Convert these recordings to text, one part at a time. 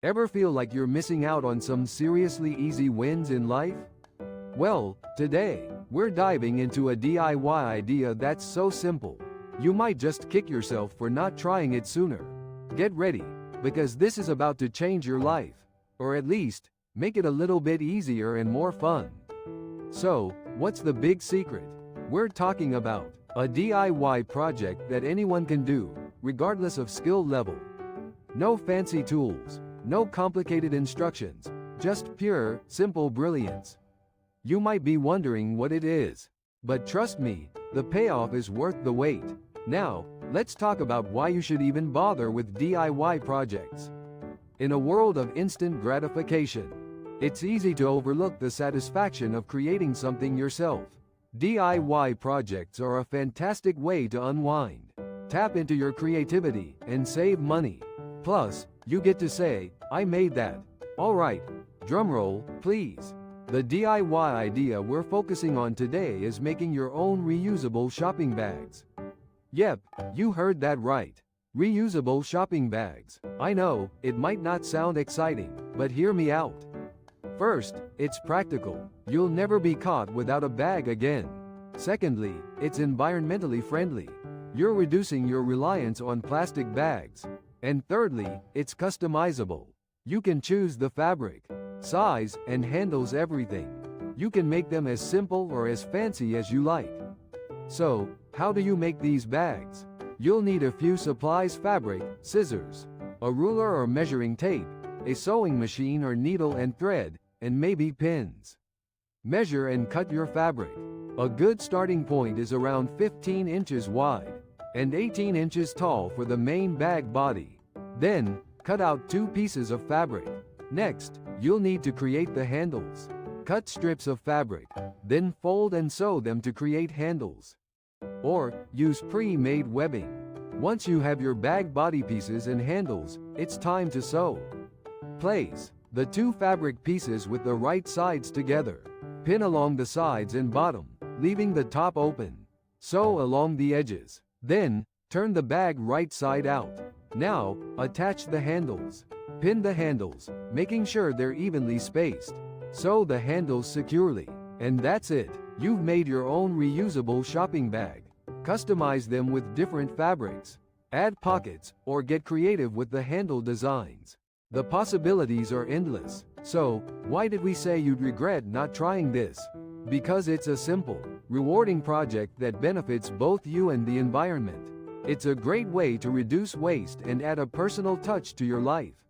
Ever feel like you're missing out on some seriously easy wins in life? Well, today, we're diving into a DIY idea that's so simple, you might just kick yourself for not trying it sooner. Get ready, because this is about to change your life, or at least, make it a little bit easier and more fun. So, what's the big secret? We're talking about a DIY project that anyone can do, regardless of skill level. No fancy tools, no complicated instructions, just pure, simple brilliance. You might be wondering what it is, but trust me, the payoff is worth the wait. Now, let's talk about why you should even bother with DIY projects. In a world of instant gratification, it's easy to overlook the satisfaction of creating something yourself. DIY projects are a fantastic way to unwind, tap into your creativity, and save money. Plus, you get to say, I made that. Alright, drumroll, please. The DIY idea we're focusing on today is making your own reusable shopping bags. Yep, you heard that right. Reusable shopping bags. I know, it might not sound exciting, but hear me out. First, it's practical. You'll never be caught without a bag again. Secondly, it's environmentally friendly. You're reducing your reliance on plastic bags. And thirdly, it's customizable. You can choose the fabric, size, and handles everything. You can make them as simple or as fancy as you like. So, how do you make these bags? You'll need a few supplies: fabric, scissors, a ruler or measuring tape, a sewing machine or needle and thread, and maybe pins. Measure and cut your fabric. A good starting point is around 15 inches wide and 18 inches tall for the main bag body. Then, cut out 2 pieces of fabric. Next, you'll need to create the handles. Cut strips of fabric, then fold and sew them to create handles. Or, use pre-made webbing. Once you have your bag body pieces and handles, it's time to sew. Place the 2 fabric pieces with the right sides together. Pin along the sides and bottom, leaving the top open. Sew along the edges. Then, turn the bag right side out. Now, attach the handles. Pin the handles, making sure they're evenly spaced. Sew the handles securely. And that's it. You've made your own reusable shopping bag. Customize them with different fabrics. Add pockets, or get creative with the handle designs. The possibilities are endless. So, why did we say you'd regret not trying this? Because it's a simple, rewarding project that benefits both you and the environment. It's a great way to reduce waste and add a personal touch to your life.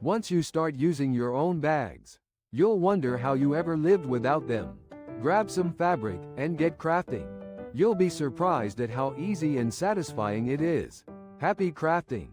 Once you start using your own bags, you'll wonder how you ever lived without them. Grab some fabric and get crafting. You'll be surprised at how easy and satisfying it is. Happy crafting!